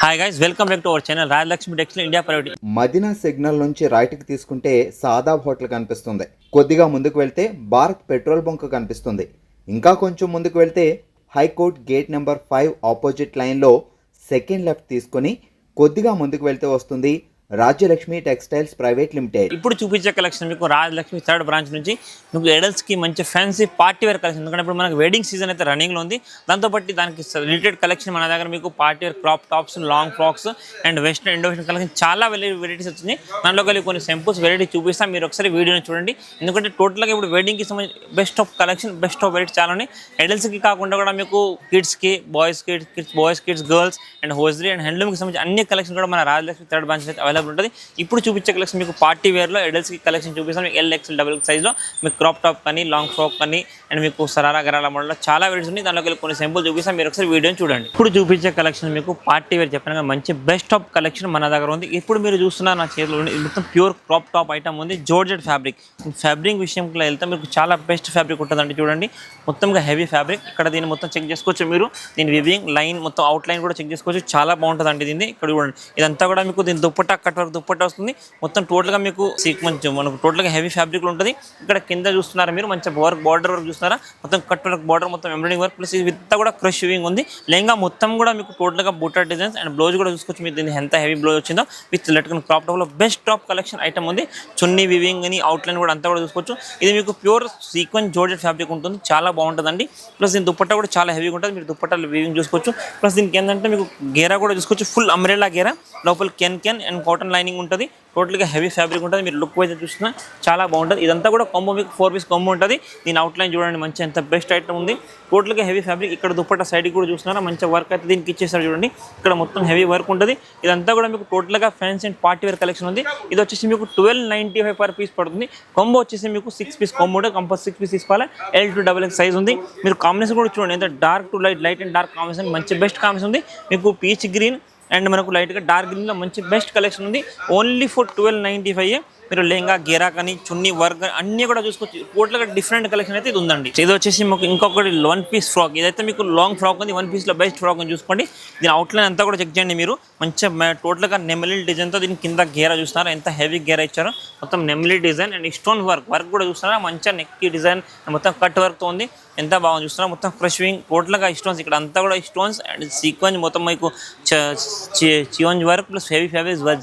Hi guys, welcome back to our channel Rajalakshmi textile India private. Madina signal నుంచి రైట్కి తీసుకుంటే Shadab hotel కనిపిస్తుంది. కొద్దిగా ముందుకు వెళ్తే భారత్ పెట్రోల్ బంక్ కనిపిస్తుంది. ఇంకా కొంచెం ముందుకు వెళ్తే హైకోర్ట్ గేట్ నెంబర్ 5 ఆపోజిట్ లైన్లో సెకండ్ లెఫ్ట్ తీసుకొని కొద్దిగా ముందుకు వెళ్తే వస్తుంది రాజ్యలక్ష్మి టెక్స్టైల్స్ ప్రైవేట్ లిమిటెడ్. ఇప్పుడు చూపించే కలెక్షన్ మీకు రాజలక్ష్మి థర్డ్ బ్రాంచ్ నుంచి మీకు ఎడల్స్కి మంచి ఫ్యాన్సీ పార్టీ వేర్ కలెక్షన్. ఎందుకంటే ఇప్పుడు మనకు వెడ్డింగ్ సీజన్ అయితే రన్నింగ్లో ఉంది. దాంతోపాటు దానికి రిలేటెడ్ కలెక్షన్ మన దగ్గర మీకు party wear crop tops, long frocks and western indo western collection చాలా వెరైటీస్ వచ్చింది. దాంట్లో కలిగి కొన్ని సింపుల్స్ వెరైటీ చూపిస్తాం, మీరు ఒకసారి వీడియోని చూడండి. ఎందుకంటే టోటల్గా ఇప్పుడు వెడ్డింగ్కి సంబంధించి best of collection, best of variety చాలా ఉన్నాయి. ఎడల్స్కి కాకుండా కూడా మీకు కిడ్స్కి, boys kids, girls and hosiery and హ్యాండ్లూమ్కి సంబంధించి అన్ని కలెక్షన్ కూడా మన రాజలక్ష్మి థర్డ్ బ్రాంచ్ అయితే అవైలబుల్ ఉంటుంది. ఇప్పుడు చూపించే కలెక్షన్ మీకు పార్టీ వేర్లో ఎడల్స్కి కలెక్షన్ చూపిస్తాం. మీకు XL, XL సైజ్లో మీకు క్రాప్ టాప్ కానీ, లాంగ్ ఫ్రాక్ కానీ అండ్ మీకు సరారా గరాల మోడల్లో చాలా వెరైటీస్ ఉన్నాయి. దాంట్లోకి కొన్ని సింపుల్ చూపిస్తాం, మీరు ఒకసారి వీడియోని చూడండి. ఇప్పుడు చూపించే కలెక్షన్ మీకు పార్టీ వేర్ చెప్పిన మంచి బెస్ట్ ఆఫ్ కలెక్షన్ మన దగ్గర ఉంది. ఇప్పుడు మీరు చూస్తున్నారు నా చేతిలో మొత్తం ప్యూర్ క్రాప్ టాప్ ఐటమ్ ఉంది. జార్జెట్ ఫ్యాబ్రిక్ విషయంలో వెళ్తే మీకు చాలా బెస్ట్ ఫ్యాబ్రిక్ ఉంటుందండి. చూడండి, మొత్తంగా హెవీ ఫ్యాబ్రిక్. ఇక్కడ దీన్ని మొత్తం చెక్ చేసుకోవచ్చు మీరు. దీని వివింగ్ లైన్ మొత్తం అవుట్ లైన్ కూడా చెక్ చేసుకోవచ్చు. చాలా బాగుంటుందండి దీన్ని. ఇక్కడ చూడండి, ఇదంతా కూడా మీకు దీని దుప్పట్టా కట్ వర్క్ దుప్పట్టా వస్తుంది. మొత్తం టోటల్గా మీకు సీక్వెన్స్ మనకు టోటల్గా హెవీ ఫ్యాబ్రిక్లో ఉంటుంది. ఇక్కడ కింద చూస్తున్నారా మీరు, మంచి బార్డర్ వర్క్ చూస్తున్నారా, మొత్తం కట్ వర్క్ బార్డర్, మొత్తం ఎంబ్రాయిడింగ్ వర్క్ ప్లస్ ఇదంతా కూడా క్రష్ వివింగ్ ఉంది. లెహంగా మొత్తం కూడా మీకు టోటల్గా బూటా డిజైన్స్ అండ్ బ్లౌజ్ కూడా చూసుకోవచ్చు. మీరు దీన్ని ఎంత హెవీ బ్లౌజ్ వచ్చిందో విత్ లెట్కన్ క్రాప్ టాప్లో బెస్ట్ టాప్ కలెక్షన్ ఐటమ్ ఉంది. చున్నీ వివింగ్ అని అవుట్ లైన్ కూడా అంతా కూడా చూసుకోవచ్చు. ఇది మీకు ప్యూర్ సీక్వెన్స్ జార్జెట్ ఫ్యాబ్రిక్ ఉంటుంది, చాలా బాగుంటుందండి. ప్లస్ దీని దుప్పట్టా కూడా చాలా హెవీగా ఉంటుంది. మీరు దుప్పట్టాలు వివింగ్ చూసుకోవచ్చు. ప్లస్ దీనికి ఏంటంటే మీకు గేరా కూడా చూసుకోవచ్చు, ఫుల్ అంబ్రెల్లా గేరా, లోపల కెన్ అండ్ కాటన్ లైనింగ్ ఉంటుంది. టోటల్గా హెవీ ఫ్యాబ్రిక్ ఉంటుంది. మీరు లుక్ వైజ్ చూసినా చాలా బాగుంటుంది. ఇదంతా కూడా కాంబో మీకు 4 పీస్ కాంబో ఉంటుంది. దీని అవుట్లైన్ చూడండి, మంచి ఎంత బెస్ట్ ఐటమ్ ఉంది. టోటల్గా హెవీ ఫ్యాబ్రిక్. ఇక్కడ దుప్పట్ట సైడ్కి కూడా చూస్తున్నారా, మంచి వర్క్ అయితే దీనికి ఇచ్చేస్తారు. చూడండి, ఇక్కడ మొత్తం హెవీ వర్క్ ఉంటుంది. ఇదంతా కూడా మీకు టోటల్గా fancy and party wear collection ఉంది. ఇది వచ్చేసి మీకు 1295 పర్ పీస్ పడుతుంది. కాంబో వచ్చేసి మీకు 6 పీస్ కాంబో ఉంటుంది. కంపల్సరీ 6 పీస్ తీసుకోవాలి. L to XXL సైజ్ ఉంది. మీరు కాంబినేషన్ కూడా చూడండి, ఎంత dark to light and dark combination, మంచి బెస్ట్ కాంబినేషన్ ఉంది. మీకు పీచ్ గ్రీన్ అండ్ మనకు లైట్గా డార్క్ గ్రీన్లో మంచి బెస్ట్ కలెక్షన్ ఉంది. Only for 1295. మీరు లెహంగా గేరా కానీ, చున్నీ వర్క్ అన్నీ కూడా చూసుకోవచ్చు. టోటల్గా డిఫరెంట్ కలెక్షన్ అయితే ఇది ఉందండి. ఇది వచ్చేసి మీకు ఇంకొకటి 1 పీస్ ఫ్రాక్. ఇదైతే మీకు లాంగ్ ఫ్రాక్ ఉంది. 1 పీస్లో బెస్ట్ ఫ్రాక్ అని చూసుకోండి. దీని అవుట్లైన్ అంతా కూడా చెక్ చేయండి మీరు. మంచిగా టోటల్గా నెమిలి డిజైన్తో దీని కింద గేరా చూస్తున్నారా, ఎంత హెవీ గేరా ఇచ్చారో. మొత్తం నెమిలి డిజైన్ అండ్ స్టోన్ వర్క్ కూడా చూస్తున్నారా, మంచిగా నెక్ డిజైన్ మొత్తం కట్ వర్క్తో ఉంది. ఎంత బాగుంది చూస్తున్నారా, మొత్తం క్రషింగ్ టోటల్గా స్టోన్స్. ఇక్కడ అంతా కూడా స్టోన్స్ అండ్ సీక్వెన్స్ మొత్తం మీకు చియోంజ్ work plus heavy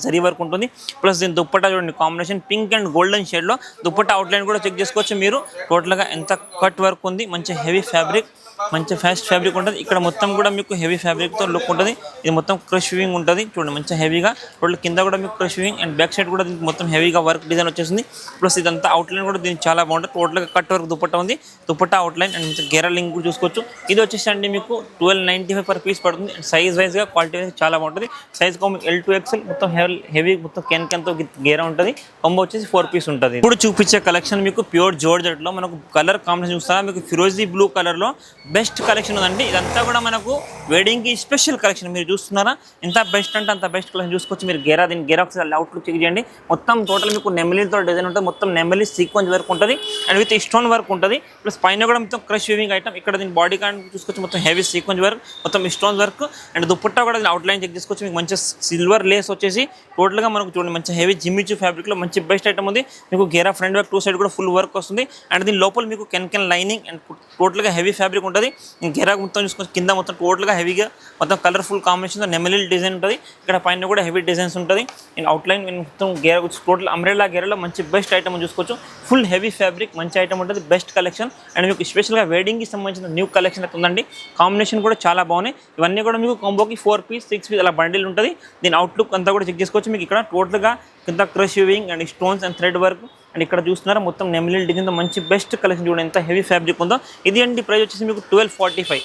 zari work ఉంటుంది. ప్లస్ దీని దుప్పట్టా చూడండి, కాంబినేషన్ పింక్ అండ్ గోల్డెన్ షేడ్లో దుప్పట్టా అవుట్లైన్ కూడా చెక్ చేసుకోవచ్చు మీరు. టోటల్గా ఎంత కట్ వర్క్ ఉంది, మంచి హెవీ ఫ్యాబ్రిక్, మంచి ఫాస్ట్ ఫ్యాబ్రిక్ ఉంటుంది. ఇక్కడ మొత్తం కూడా మీకు హెవీ ఫ్యాబ్రిక్తో లుక్ ఉంటుంది. ఇది మొత్తం క్రష్ వివింగ్ ఉంటుంది. చూడండి, మంచి హెవీగా టోటల్ కింద కూడా మీకు crush weaving and back side కూడా దీనికి మొత్తం హెవీగా వర్క్ డిజైన్ వచ్చేసింది. ప్లస్ ఇదంతా అవుట్లైన్ కూడా దీనికి చాలా బాగుంటుంది. టోటల్గా కట్ వర్క్ దుప్పట్టా ఉంది. దుప్పట్టా అవుట్లైన్ అండ్ మంచి గేరా లింక్ కూడా చూసుకోవచ్చు. ఇది వచ్చేసి అండి మీకు 1295 పర్ పీస్ పడుతుంది. అండ్ సైజ్ వైజ్గా క్వాలిటీ వైజ్ చాలా బాగుంటుంది. Size combo L to XL మొత్తం హెవీ మొత్తం కెన్తో గేరా ఉంటుంది. కాంబో వచ్చేసి 4 పీస్ ఉంటుంది. ఇప్పుడు చూపించే కలెక్షన్ మీకు ప్యూర్ జార్జెట్లో మనకు కలర్ కాంబినేషన్ చూస్తారా, మీకు ఫిరోజీ బ్లూ కలర్లో బెస్ట్ కలెక్షన్ ఉందండి. ఇదంతా కూడా మనకు వెడ్డింగ్కి స్పెషల్ కలెక్షన్. మీరు చూస్తున్నారా, ఎంత బెస్ట్ అంటే అంత బెస్ట్ కలెక్షన్ చూసుకోవచ్చు. మీరు దీని గేరా ఒకసారి అవుట్లుక్ చెక్ చేయండి. మొత్తం టోటల్ మీకు నెమిలీతో డిజైన్ ఉంటుంది. మొత్తం నెమిలీ సీక్వెన్స్ వర్క్ ఉంటుంది అండ్ విత్ స్టోన్ వర్క్ ఉంటుంది. ప్లస్ పైన కూడా మొత్తం క్రష్ వివింగ్ ఐటమ్. ఇక్కడ దీని బాడీ కార్డ్ చూసుకోవచ్చు, మొత్తం హెవీ సీక్వెన్స్ వర్క్, మొత్తం స్టోన్ వర్క్ అండ్ దుప్పట్టా కూడా దీని అవుట్లైన్ చెక్ చేసుకోవచ్చు. మీకు మంచి సిల్వర్ లేస్ వచ్చేసి టోటల్గా మనకు చూడండి, మంచి హెవీ జిమ్మిచూ ఫ్యాబ్రిక్లో మంచి బెస్ట్ ఐటమ్ ఉంది. మీకు గేరా ఫ్రంట్ వర్క్ 2 సైడ్ కూడా ఫుల్ వర్క్ వస్తుంది. అండ్ దీని లోపల మీకు కెన్ లైనింగ్ అండ్ టోటల్గా హెవీ ఫ్యాబ్రిక్ ఉంటుంది. గేరా మొత్తం చూసుకోవచ్చు, కింద మొత్తం టోటల్గా హెవీగా మొత్తం కలర్ఫుల్ కాంబినేషన్తో నెమిలి డిజైన్ ఉంటుంది. ఇక్కడ పైన కూడా హెవీ డిజైన్స్ ఉంటుంది. అండ్ అవుట్లైన్ మొత్తం గేరా టోటల్ అంబ్రెల్లా గేరాలో మంచి బెస్ట్ ఐటమ్ చూసుకోవచ్చు. ఫుల్ హెవీ ఫ్యాబ్రిక్ మంచి ఐటమ్ ఉంటుంది, బెస్ట్ కలెక్షన్. అండ్ మీకు స్పెషల్గా వెడ్డింగ్కి సంబంధించిన న్యూ కలెక్షన్ అయితే ఉందండి. కాంబినేషన్ కూడా చాలా బాగున్నాయి. ఇవన్నీ కూడా మీకు కాంబోకి 4 పీస్ 6 పీస్ అలా బండిల్ ఉంటుంది. దీని అవుట్లుక్ అంతా కూడా చెక్ చేసుకోవచ్చు. మీకు ఇక్కడ టోటల్గా కింద crush weaving and stones and thread work and ఇక్కడ చూస్తున్నారా, మొత్తం నెమిలి డిజైన్తో మంచి బెస్ట్ కలెక్షన్. చూడండి ఎంత హెవీ ఫ్యాబ్రిక్ ఉందో. ఇది అండి ప్రైస్ వచ్చేసి మీకు 1245,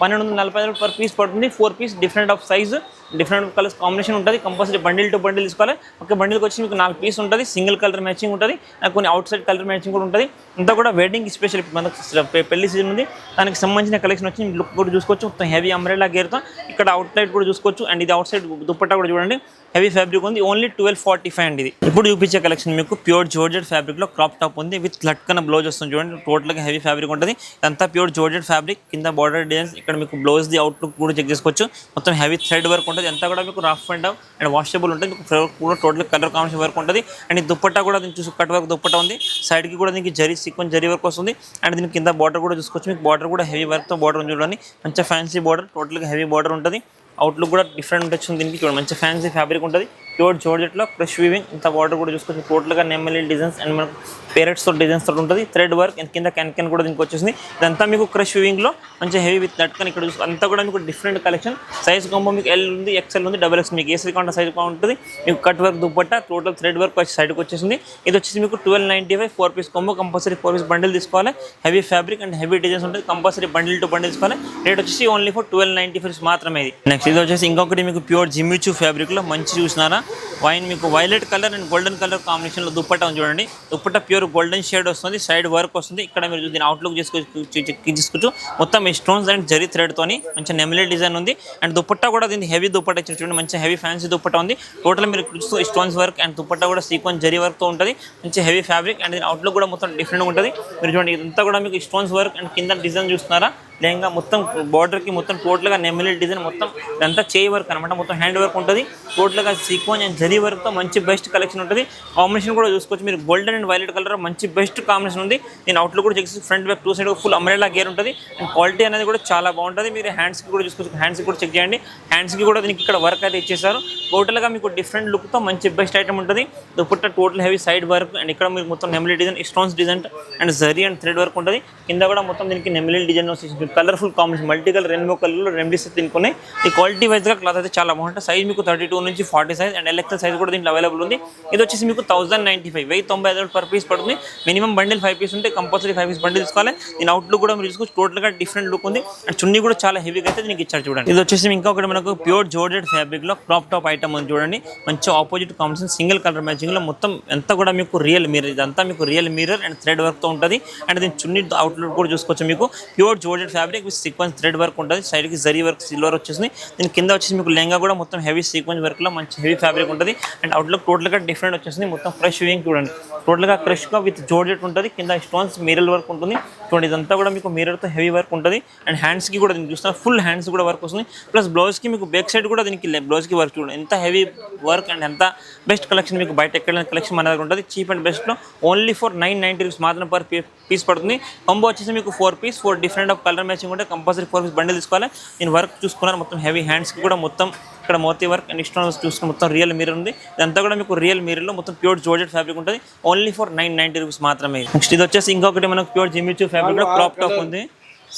1245 పర్ పీస్ పడుతుంది. 4 piece different of size, different colours combination ఉంటుంది. కంపల్సరీ బండిల్ టు బండిల్ తీసుకోవాలి. ఒక బండిల్కి వచ్చి మీకు 4 పీస్ ఉంటుంది. సింగిల్ కలర్ మ్యాచింగ్ ఉంటుంది, కొన్ని అవుట్ సైడ్ కలర్ మ్యాచింగ్ కూడా ఉంటుంది. అంతా కూడా వెడ్డింగ్ స్పెషల్. మనకు పెళ్లి సీజన్ ఉంది, దానికి సంబంధించిన కలెక్షన్ వచ్చి లుక్ కూడా చూసుకోవచ్చు. మొత్తం హెవీ అంబ్రెల్లా గేర్తో ఇక్కడ అవుట్ సైడ్ కూడా చూసుకోవచ్చు. అండ్ ఇది అవుట్ సైడ్ దుప్పట్టా కూడా చూడండి, హెవీ ఫ్యాబ్రిక్ ఉంది. ఓన్లీ 1245 అండి ఇది. ఇప్పుడు చూపించే కలెక్షన్ మీకు ప్యూర్ జార్జెట్ ఫ్యాబ్రిక్లో క్రాప్ టాప్ ఉంది విత్ లట్కన బ్లౌజ్ వస్తుంది. చూడండి, టోటల్గా హెవీ ఫ్యాబ్రిక్ ఉంటుంది. ఇదంతా ప్యూర్ జార్జెట్ ఫ్యాబ్రిక్, కింద బార్డర్ డిజైన్స్. ఇక్కడ మీకు బ్లౌజ్ ది అవుట్లుక్ కూడా చెక్ చేసుకోవచ్చు. మొత్తం హెవీ థ్రెడ్ వర్క్ ఉంటుంది, అంతా కూడా మీకు రఫ్ అండ్ వాషబుల్ ఉంటుంది, మీకు కూడా టోటల్ కలర్ కాంబినేషన్ వర్క్ ఉంటుంది. అండ్ ఈ దుప్పట్టా కూడా దీనికి చూసి కట్ వర్క్ దుప్పట్టా ఉంది, సైడ్కి కూడా దీనికి సీక్వెన్స్ జరీ వర్క్ వస్తుంది. అండ్ దీనికి కింద బార్డర్ కూడా చూసుకోవచ్చు, మీకు బార్డర్ కూడా హెవీ వర్క్తో బార్డర్ ఉంది చూడండి, మంచిగా ఫ్యాన్సీ బార్డర్, టోటల్గా హెవీ బార్డర్ ఉంటుంది. అవుట్లుక్ కూడా డిఫరెంట్ వచ్చింది దీనికి చూడండి, మంచి ఫ్యాన్సీ ఫ్యాబ్రిక్ ఉంటుంది, ప్యూర్ జార్జెట్లో ఫ్రెష్ వీవింగ్. ఇంత బార్డర్ కూడా చూసుకోవచ్చు, టోటల్గా నెమ్మలి డిజైన్స్ అండ్ మనకు పేరెట్స్తో డిజైన్స్ తోటి ఉంటుంది, థ్రెడ్ వర్క్ అండ్ కింద క్యాన్ కూడా దీనికి వచ్చేసింది. ఇదంతా మీకు క్రష్ వీవింగ్లో మంచి హెవీ విత్ లట్కన్ ఇక్కడ చూసుకో, అంతా కూడా మీకు డిఫరెంట్ కలెక్షన్. సైజ్ కాంబో మీకు ఎల్ ఉంది, ఎక్స్ఎల్ ఉంది, డబల్ ఎక్స్, మీకు ఏ సైజ్ కావాలంటే సైజ్ ఉంటుంది. మీకు cut work dupatta total thread work వచ్చి సైడ్కి వచ్చేసింది. ఇది వచ్చేసి మీకు 1295 4 piece combo, compulsory 4 piece bundle తీసుకోవాలి. Heavy fabric and heavy designs ఉంటుంది, కంపల్సరీ బండిల్ టు బండిల్ తీసుకోవాలి. రేట్ వచ్చేసి ఓన్లీ ఫర్ 1295 మాత్రమే. ఇది నెక్స్ట్ ఇది వచ్చేసి ఇంకొకటి మీకు ప్యూర్ జిమ్మిచూ ఫ్యాబ్రిక్లో మంచి చూసినారా వైన్, మీకు violet colour and golden colour కాంబినేషన్లో దుప్పట్టా ఉంది చూడండి. దుప్పట్టా ప్యూర్ గోల్డెన్ షేడ్ వస్తుంది, సైడ్ వర్క్ వస్తుంది. ఇక్కడ మీరు దీని అవుట్లుక్ చేసుకోవచ్చు, మొత్తం స్టోన్స్ అండ్ జరీ థ్రెడ్తోని మంచి నెమిలే డిజైన్ ఉంది. అండ్ దుప్పట్టా కూడా దీన్ని హెవీ దుప్పట్టా ఇచ్చారు చూడండి, మంచి హెవీ ఫ్యాన్సీ దుప్పట్టా ఉంది. టోటల్ మీరు స్టోన్స్ వర్క్ అండ్ దుప్పట్టా కూడా సీక్వెన్స్ జరీ వర్క్తో ఉంటుంది, మంచి హెవీ ఫ్యాబ్రిక్. అండ్ దీని అవుట్లుక్ కూడా మొత్తం డిఫరెంట్గా ఉంటుంది. మీరు చూడండి ఇదంతా కూడా మీకు స్టోన్స్ వర్క్ అండ్ కింద డిజైన్ చూస్తున్నారా, లేంగా మొత్తం బార్డర్కి మొత్తం టోటల్గా నెమిలే డిజైన్, మొత్తం ఇదంతా చేయి వర్క్ అనమాట, మొత్తం హ్యాండ్ వర్క్ ఉంటుంది. టోటల్గా సీక్వెన్స్ అండ్ జరీ వర్క్తో మంచి బెస్ట్ కలెక్షన్ ఉంటుంది. కాంబినేషన్ కూడా చూసుకోవచ్చు, మీరు గోల్డెన్ అండ్ వైలెట్ కలర్ మంచి బెస్ట్ కాంబినేషన్ ఉంది. నేను అవుట్లుక్ కూడా check front back 2 side full umbrella గేర్ ఉంటుంది. అండ్ క్వాలిటీ అనేది కూడా చాలా బాగుంటుంది. మీరు హ్యాండ్స్కి కూడా చూసుకోవచ్చు, హ్యాండ్స్కి కూడా చెక్ చేయండి. హ్యాండ్స్కి కూడా దీనికి ఇక్కడ వర్క్ అయితే ఇచ్చేసారు. టోటల్గా మీకు డిఫరెంట్ లుక్తో మంచి బెస్ట్ ఐటమ్ ఉంటుంది. Dupatta total heavy side work and ఇక్కడ మీరు మొత్తం నెమిలే design, stones design and zari and thread work ఉంటుంది. కింద కూడా మొత్తం దీనికి నెమిలే డిజైన్ వచ్చేసి colourful combination, multi colour rainbow కలర్లో రెమెడీస్ తినుకున్నాయి. ఈ క్వాలిటీ వైజ్గా క్లాత్ అయితే చాలా బాగుంటుంది. సైజ్ మీకు 32 నుంచి 40 సైజ్ అండ్ ఎల్ఎక్సెల్ సైజ్ కూడా దీంట్లో అవైలబుల్ ఉంది. ఇది వచ్చేసి మీకు 1095 1095 పర్ పీస్ పడుతుంది. మినిమం బండిల్ 5 పీస్ ఉంటే కంపల్సరీ 5 పీస్ బండిల్ తీసుకోవాలి. దీని అవుట్లుక్ కూడా మీరు చూసుకోవచ్చు, టోటల్గా డిఫరెంట్ లుక్ ఉంది. అండ్ చున్నీ కూడా చాలా హెవీగా అయితే దీనికి ఇచ్చారు చూడండి. ఇది వచ్చేసి ఇంకొకటి మనకు ప్యూర్ జార్జెట్ ఫ్యాబ్రిక్లో క్రాప్ టాప్ ఐటమ్ ఉంది చూడండి, మంచి ఆపోజిట్ కాంబినేషన్ సింగిల్ కలర్ మ్యాచింగ్లో మొత్తం ఎంత కూడా మీకు రియల్ మిర్రర్, ఇదంతా మీకు రియల్ మిర్రర్ అండ్ థ్రెడ్ వర్క్తో ఉంటుంది. అండ్ దీని చున్నీ అవుట్లుక్ కూడా చూసుకోవచ్చు, మీకు pure georgette fabric with sequence thread work ఉంటుంది. సైడ్కి జరీ వర్క్ సిల్వర్ వచ్చేసింది. దీని కింద వచ్చేసి మీకు లెంగా కూడా మొత్తం హెవీ సీక్వెన్స్ వర్క్లో మంచి హెవీ ఫ్యాబ్రిక్ ఉంటుంది. అండ్ అవుట్లుక్ టోటల్గా డిఫరెంట్ వచ్చేసింది, మొత్తం ఫ్రెష్ వీవింగ్ చూడండి, టోటల్గా ఫ్రెష్గా విత్ జార్జెట్ ఉంటుంది. కింద స్టోన్స్ మిరర్ వర్క్ ఉంటుంది చూడండి, ఇదంతా కూడా మీకు మిరర్తో హెవీ వర్క్ ఉంటుంది. అండ్ హ్యాండ్స్కి కూడా దీనికి చూస్తున్నా ఫుల్ హ్యాండ్స్ కూడా వర్క్ వస్తుంది. ప్లస్ బ్లౌజ్కి మీకు బ్యాక్ సైడ్ కూడా దీనికి బ్లౌజ్కి వర్క్ చూడండి, ఎంత హెవీ వర్క్ అండ్ ఎంత బెస్ట్ కలెక్షన్. మీకు బయట ఎక్కడ కలెక్షన్ మన దగ్గర ఉంటుంది. చీప్ అండ్ బెస్ట్లో ఓన్లీ ఫర్ 990 రూపీస్ మాత్రం పర్ పీస్ పడుతుంది. కాంబో వచ్చేసి మీకు 4 piece 4 different of colour matching ఉంటే కంపల్సరీ 4 పీస్ బండిల్ తీసుకోవాలి. నేను వర్క్ చూసుకున్నాను, మొత్తం హెవీ హ్యాండ్స్కి కూడా మొత్తం ఇక్కడ మోతీ వర్క్ అండ్ స్టోన్స్ చూసుకుని మొత్తం రియల్ మిర్రర్ ఉంది. ఇదంతా కూడా మీకు రియల్ మిర్రర్లో మొత్తం ప్యూర్ జార్జెట్ ఫ్యాబ్రిక్ ఉంటుంది. ఓన్లీ ఫర్ 990 రూపీస్ మాత్రమే. నెక్స్ట్ ఇది వచ్చేసి ఇంకొకటి మనకు ప్యూర్ జిమ్మిచూ ఫ్యాబ్రిక్లో క్రాప్ టాప్ ఉంది.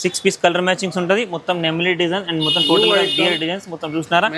6 పీస్ కలర్ మ్యాచింగ్స్ ఉంటుంది, మొత్తం నెమిలీ డిజైన్ అండ్ మొత్తం టోటల్ డియర్ డిజైన్స్ మొత్తం చూసినారా.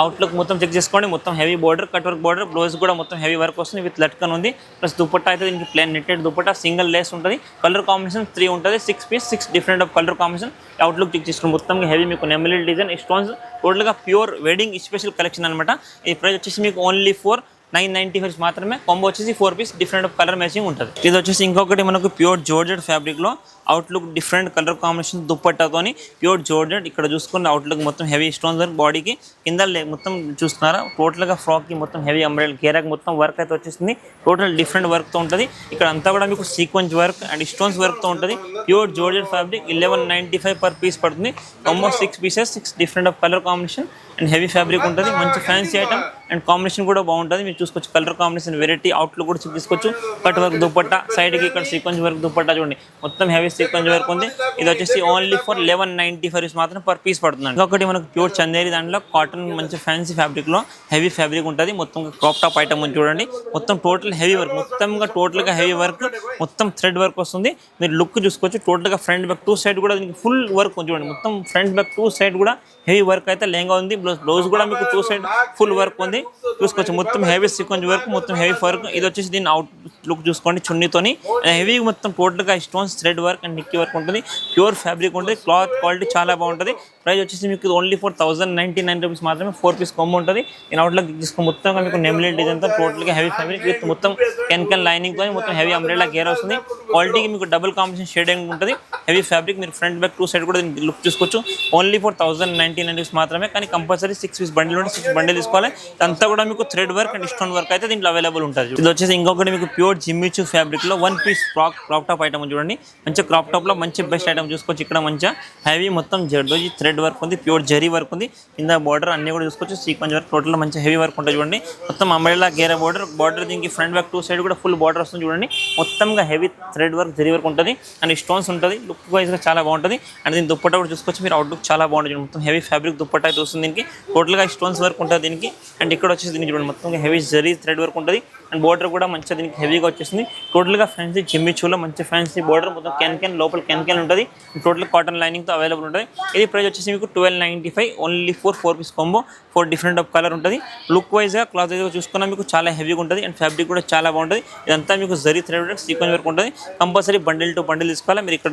అవుట్లుక్ మొత్తం చెక్ చేసుకోండి, మొత్తం heavy border cut work border, blouse కూడా మొత్తం హెవీ వర్క్ వస్తుంది విత్ లట్కన్ ఉంది. ప్లస్ దుపట్టా అయితే దీనికి plain netted dupatta, single lace ఉంటుంది. కలర్ కాంబినేషన్ 3 ఉంటుంది. 6 piece 6 different of colour combination. Outlook check చేసుకోండి, మొత్తం హెవీ మీకు నెమిలీ డిజైన్ స్టోన్స్, టోటల్గా ప్యూర్ వెడ్డింగ్ స్పెషల్ కలెక్షన్ అనమాట. ఈ ప్రైస్ వచ్చేసి మీకు ఓన్లీ ఫర్ 995 మాత్రమే. కాంబో వచ్చేసి 4 piece different of colour matching ఉంటుంది. ఇది వచ్చేసి ఇంకొకటి మనకు ప్యూర్ జార్జెట్ ఫ్యాబ్రిక్లో అవుట్లుక్ డిఫరెంట్ కలర్ కాంబినేషన్ దుప్పట్టాతోని ప్యూర్ జార్జెట్. ఇక్కడ చూసుకున్న అవుట్లుక్ మొత్తం హెవీ స్టోన్స్ వర్క్, బాడీకి కింద మొత్తం చూస్తున్నారా టోటల్గా ఫ్రాక్కి మొత్తం హెవీ అంబ్రెల్ గేరాకి మొత్తం వర్క్ అయితే వచ్చేసింది. టోటల్ డిఫరెంట్ వర్క్తో ఉంటుంది. ఇక్కడ అంతా కూడా మీకు సీక్వెన్స్ వర్క్ అండ్ స్టోన్స్ వర్క్తో ఉంటుంది. Pure georgette fabric 1195 per piece పడుతుంది. Combo 6 pieces 6 different of colour combination and heavy fabric ఉంటుంది. మంచి ఫ్యాన్సీ ఐటమ్ అండ్ కాంబినేషన్ కూడా బాగుంటుంది. మీరు చూసుకోవచ్చు కలర్ కాంబినేషన్ వెరైటీ అవుట్లుక్ కూడా చూసుకోవచ్చు. కట్ వర్క్ దుపట్టా, సైడ్కి ఇక్కడ సీక్వెన్స్ వర్క్ దుపట్టా చూడండి, మొత్తం హెవీ సీక్వెన్స్ వర్క్ ఉంది. ఇది వచ్చేసి ఓన్లీ ఫర్ 1195 మాత్రం పర్ పీస్ పడుతుంది. ఇంకొకటి మనకు ప్యూర్ చందేరి దాంట్లో కాటన్ మంచి ఫ్యాన్సీ ఫ్యాబ్రిక్లో హెవీ ఫ్యాబ్రిక్ ఉంటుంది. మొత్తం క్రాప్ టాప్ ఐటమ్ ఉంది చూడండి, మొత్తం టోటల్ హెవీ వర్క్, మొత్తంగా టోటల్గా హెవీ వర్క్, మొత్తం థ్రెడ్ వర్క్ వస్తుంది. మీరు లుక్ చూసుకోవచ్చు, టోటల్గా ఫ్రంట్ బ్యాక్ 2 సైడ్ కూడా దీనికి ఫుల్ వర్క్ ఉంది చూడండి, మొత్తం ఫ్రంట్ బ్యాక్ 2 సైడ్ కూడా హెవీ వర్క్ అయితే లెహంగా ఉంది. బ్లౌజ్ కూడా మీకు 2 సైడ్ ఫుల్ వర్క్ ఉంది చూసుకోవచ్చు, మొత్తం హెవీ సీక్వెన్స్ వర్క్, మొత్తం హెవీ వర్క్. ఇది వచ్చేసి దీని అవుట్ లుక్ చూసుకోండి, చున్నీతోని హెవీ మొత్తం టోటల్గా stones thread work and Nikki work ఉంటుంది. ప్యూర్ ఫ్యాబ్రిక్ ఉంటుంది. క్లాత్ క్వాలిటీ చాలా బాగుంటుంది. ప్రైస్ వచ్చేసి మీకు ఓన్లీ ఫర్ 1099 రూపీస్ మాత్రమే. 4 పీస్ కాంబో ఉంటుంది. నేను అవుట్లుక్ తీసుకుని మొత్తంగా మీకు నెమిలీ డిజైన్తో టోటల్గా హెవీ ఫ్యాబ్రిక్ విత్ మొత్తం కెన్ లైనింగ్తో మొత్తం హెవీ అంబ్రెల్లా గేర్ వస్తుంది. క్వాలిటీకి మీకు డబుల్ కాంబినేషన్ షేడింగ్ ఉంటుంది. హెవీ ఫ్యాబ్రిక్, మీరు ఫ్రంట్ బ్యాక్ 2 సైడ్ కూడా లుక్ చూసుకోవచ్చు. ఓన్లీ ఫర్ 1099 రూపీస్ మాత్రమే. కానీ కంపల్సరీ 6 పీస్ బండిల్ ఉంటే 6 బండిల్ తీసుకోవాలి. అంతా కూడా మీకు thread work and stone work అయితే దీంట్లో అవైలబుల్ ఉంటుంది. ఇది వచ్చేసి ఇంకొకటి మీకు ప్యూర్ జిమ్మిచూ ఫ్యాబ్రిక్లో 1 పీస్ క్రాప్ టాప్ ఐటమ్ చూడండి, మంచి క్రాప్ టాప్లో మంచి బెస్ట్ ఐటమ్ చూసుకోవచ్చు. ఇక్కడ మంచిగా హెవీ మొత్తం జర్దోజీ థ్రెడ్ వర్క్ ఉంది, ప్యూర్ జరీ వర్క్ ఉంది, కింద బార్డర్ అన్ని కూడా చూసుకోవచ్చు. సీక్వెన్స్ వర్క్ టోటల్ మంచి హెవీ వర్క్ ఉంటుంది చూడండి. మొత్తం అంబ్రెల్లా గేరా బార్డర్ దీనికి ఫ్రంట్ బ్యాక్ టూ సైడ్ కూడా ఫుల్ బార్డర్ వస్తుంది చూడండి. మొత్తంగా heavy thread work zari work ఉంటుంది అండ్ స్టోన్స్ ఉంటుంది. లుక్ వైజ్గా చాలా బాగుంటుంది అండ్ దీని దుప్పట్టా కూడా చూసుకోవచ్చు మీరు. అవుట్లుక్ చాలా బాగుంటుంది. మొత్తం హెవీ ఫ్యాబ్రిక్ దుప్పట్టా అయితే వస్తుంది దీనికి. టోటల్గా స్టోన్స్ వర్క్ ఉంటుంది దీనికి అండ్ ఇక్కడ వచ్చేసి దీనికి చూడండి మొత్తం హెవీ జరీ థ్రెడ్ వర్క్ ఉంటుంది అండ్ బార్డర్ కూడా మంచిగా దీనికి హెవీగా వచ్చేసింది. టోటల్గా ఫ్యాన్సీ జిమ్మి చూలో మంచి ఫ్యాన్సీ బార్డర్, మొత్తం క్యాన్ లోపల క్యాన్ ఉంటుంది. టోటల్ కాటన్ లైనింగ్తో అవైలబుల్ ఉంటుంది. ఇది ప్రైస్ వచ్చేసి మీకు 1295 only 4 piece combo, 4 different of colour ఉంటుంది. లుక్ వైజ్గా క్లాత్ అయితే చూసుకున్నా మీకు చాలా హెవీగా ఉంటుంది అండ్ ఫ్యాబ్రిక్ కూడా చాలా బాగుంటుంది. ఇదంతా మీకు zari thread work sequence work ఉంటుంది. కంపల్సరీ బండిల్ టు బండిల్ తీసుకోవాలి మీరు. ఇక్కడ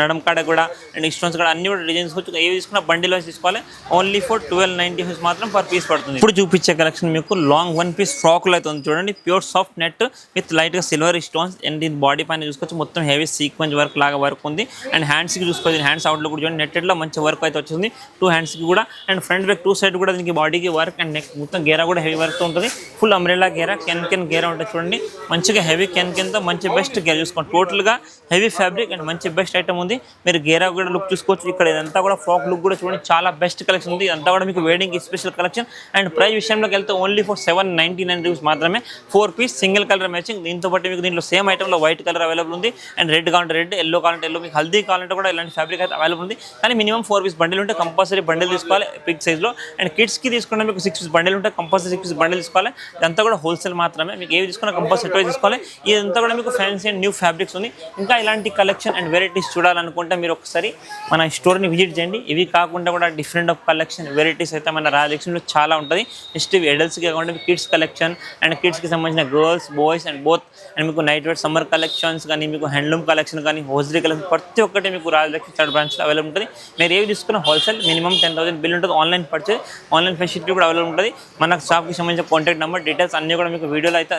నడం కాడ కూడా అండ్ స్టోన్స్ కూడా అన్ని కూడా డిజైన్స్ వచ్చి ఏవి తీసుకున్నా బండిల్ వైజ్ తీసుకోవాలి. ఓన్లీ ఫర్ 1295 మాత్రం పర్ పీస్ పడుతుంది. ఇప్పుడు చూపించే కలెక్షన్ మీకు లాంగ్ 1 పీస్ ఫ్రాక్లో అయితే ఉంది చూడండి. ప్యూర్ సాఫ్ట్ నెట్ విత్ లైట్గా సిల్వర్ స్టోన్స్ అండ్ దీని బాడీ పైన చూసుకోవచ్చు మొత్తం హెవీ సీక్వెన్స్ వర్క్ లాగా వర్క్ ఉంది అండ్ హ్యాండ్స్కి చూసుకోవచ్చు. హ్యాండ్స్ అవుట్లో కూడా చూడండి నెట్టెడ్లో మంచి వర్క్ అయితే వచ్చింది 2 హ్యాండ్స్కి కూడా అండ్ ఫ్రంట్ బ్యాక్ 2 సైడ్ కూడా దీనికి బాడీకి వర్క్ అండ్ నెక్ మొత్తం గేరా కూడా హెవీ వర్క్తో ఉంటుంది. ఫుల్ అంబ్రెల్లా గేరా కెన్ గేరా ఉంటుంది చూడండి. మంచిగా హెవీ కెన్తో మంచి బెస్ట్ గేరా చూసుకోండి. టోటల్గా హెవీ ఫ్యాబ్రిక్ అండ్ మంచి బెస్ట్ ఐటమ్ ఉంది. మీరు గేరా కూడా లుక్ చూసుకోవచ్చు. ఇక్కడ ఇదంతా కూడా ఫ్రాక్ లుక్ కూడా చూడండి చాలా బెస్ట్ కలెక్షన్ ఉంది. ఇదంతా కూడా మీకు wedding special collection and price విషయంలోకి వెళ్తే ఓన్లీ ఫర్ 799 రూపీస్ మాత్రమే. 4 పీస్ సింగిల్ కలర్ మ్యాచింగ్. దీంతో పాటు మీకు దీంట్లో సేమ్ ఐటమ్లో వైట్ కలర్ అవైలబుల్ ఉంది అండ్ రెడ్ కావాలంటే రెడ్, ఎల్లో కావాలంటే ఎల్లో, మీకు హల్దీ కావాలంటే కూడా ఇలాంటి ఫ్యాబ్రిక్ అయితే అవైలబుల్ ఉంది. కానీ మినిమం 4 పీస్ బండిల్ ఉంటే కంపల్సరీ బండిల్ తీసుకోవాలి బిగ్ సైజ్లో అండ్ కిడ్స్కి తీసుకుంటే మీకు 6 పీస్ బండిల్ ఉంటే కంపల్సరీ 6 పీస్ బండిల్ తీసుకోవాలి. ఇదంతా కూడా హోల్సేల్ మాత్రమే. మీకు ఏవి తీసుకున్నా కంపల్సరీ సెట్ తీసుకోవాలి. ఇదంతా కూడా మీకు ఫ్యాన్సీ అండ్ న్యూ ఫ్యాబ్రిక్స్ ఉంది. ఇంకా ఇలాంటి కలెక్షన్ అండ్ వెరైటీస్ చూడాలనుకుంటే మీరు ఒకసారి మన స్టోర్ని విజిట్ చేయండి. ఇవి కాకుండా కూడా డిఫరెంట్ ఆఫ్ కలెక్షన్ వెరైటీస్ అయితే మన రాజలక్ష్మిలో చాలా ఉంటుంది. నెక్స్ట్ ఇవి అడల్ట్స్కి కాకుండా కిడ్స్ కలెక్షన్ అండ్ కిడ్స్కి సంబంధించిన girls boys and both and మీకు నైట్ వేర్ సమ్మర్ కలెక్షన్స్ కానీ మీకు హ్యాండ్లూమ్ కలెక్షన్ కానీ హోజరీ కలెక్షన్ ప్రతి ఒక్కటి మీకు రాజలక్ష్మి థర్డ్ బ్రాంచ్లో అవైలబుల్ ఉంటుంది. మీరు ఏవి తీసుకున్న హోల్సేల్ మినిమం 10,000 బిల్ ఉంటుంది. ఆన్లైన్ పర్చేజ్ ఆన్లైన్ ఫెసిలిటీ కూడా అవైలబుల్ ఉంటుంది. మన షాప్కి సంబంధించిన కాంటాక్ట్ నెంబర్ డీటెయిల్స్ అన్నీ కూడా మీకు వీడియోలో అయితే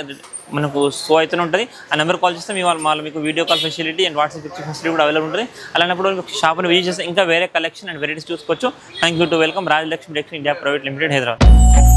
మనకు షో అయితేనే ఉంటుంది. ఆ నెంబర్ కాల్ చేస్తే మీ వాళ్ళు మీకు video call facility and WhatsApp facility కూడా అవైలబుల్ ఉంటుంది. అలాంటప్పుడు మీకు షాప్ని విజిట్ చేస్తే ఇంకా వేరే కలెక్షన్ అండ్ వెరైటీస్ చూసుకోవచ్చు. Thank you to welcome Rajalakshmi textiles India private limited Hyderabad.